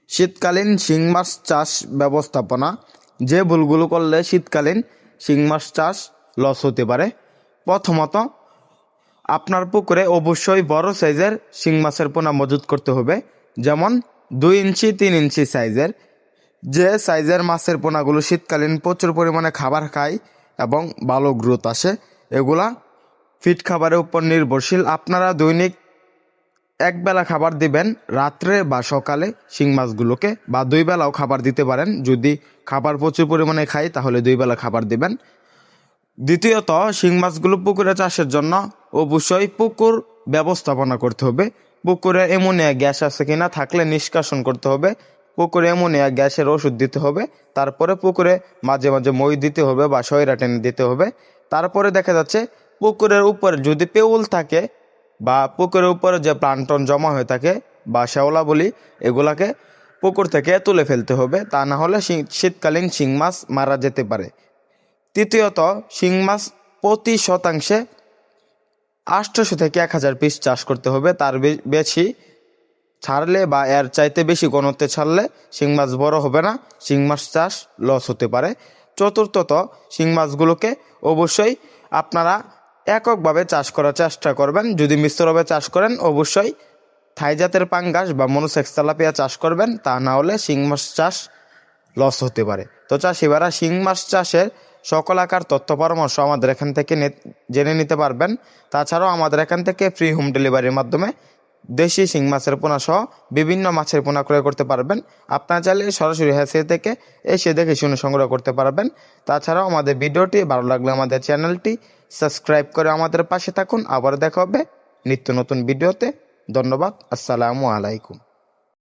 শীতকালীন শিং মাছ চাষ ব্যবস্থাপনা। যে ভুলগুলো করলে শীতকালীন শিং মাছ চাষ লস হতে পারে। প্রথমত, আপনার পুকুরে অবশ্যই বড় সাইজের শিং মাছের পোনা মজুত করতে হবে, যেমন 2 ইঞ্চি 3 ইঞ্চি সাইজের। যে সাইজের মাছের পোনাগুলো শীতকালীন প্রচুর পরিমাণে খাবার খায় এবং ভালো গ্রোথ আসে, এগুলা ফিড খাবারের উপর নির্ভরশীল। আপনারা দৈনিক একবেলা খাবার দিবেন, রাত্রে বা সকালে শিং মাছগুলোকে, বা 2 বেলাও খাবার দিতে পারেন। যদি খাবার প্রচুর পরিমাণে খায় তাহলে 2 বেলা খাবার দিবেন। দ্বিতীয়ত, শিং মাছগুলো পুকুরে চাষের জন্য অবশ্যই পুকুর ব্যবস্থাপনা করতে হবে। পুকুরে অ্যামোনিয়া গ্যাস আছে কিনা, থাকলে নিষ্কাশন করতে হবে। পুকুরে অ্যামোনিয়া গ্যাসের ওষুধ দিতে হবে। তারপরে পুকুরে মাঝে মাঝে মই দিতে হবে বা সয়রা টেনে দিতে হবে। তারপরে দেখা যাচ্ছে পুকুরের উপরে যদি পেউল থাকে বা পুকুরের উপরে যে প্লান্টন জমা হয়ে থাকে বা শ্যাওলা বলি, এগুলাকে পুকুর থেকে তুলে ফেলতে হবে, তা না হলে শীতকালীন শিং মাছ মারা যেতে পারে। তৃতীয়ত, শিং মাছ প্রতি শতাংশে 800 থেকে 1000 পিস চাষ করতে হবে। তার বেশি ছাড়লে বা এর চাইতে বেশি ঘনত্বে ছাড়লে শিং মাছ বড় হবে না, শিং মাছ চাষ লস হতে পারে। চতুর্থত, শিং মাছগুলোকে অবশ্যই আপনারা এককভাবে চাষ করার চেষ্টা করবেন। যদি মিশ্রভাবে চাষ করেন অবশ্যই থাই জাতের পাঙ্গাস বা মনোসেক্স তেলাপিয়া চাষ করবেন, তা না হলে শিং মাছ চাষ লস হতে পারে। তো চাষিবারা শিং মাছ চাষের সকল আকার তথ্য পরামর্শ আমাদের এখান থেকে জেনে নিতে পারবেন। তাছাড়াও আমাদের এখান থেকে ফ্রি হোম ডেলিভারির মাধ্যমে দেশি শিং মাছের পোনা সহ বিভিন্ন মাছের পোনা ক্রয় করতে পারবেন। আপনারা চাইলে সরাসরি হ্যাচারি থেকে এসে দেখে শুনে সংগ্রহ করতে পারবেন। তাছাড়াও আমাদের ভিডিওটি ভালো লাগলে আমাদের চ্যানেলটি সাবস্ক্রাইব করে আমাদের পাশে থাকুন। আবার দেখা হবে নিত্য নতুন ভিডিওতে। ধন্যবাদ। আসসালামু আলাইকুম।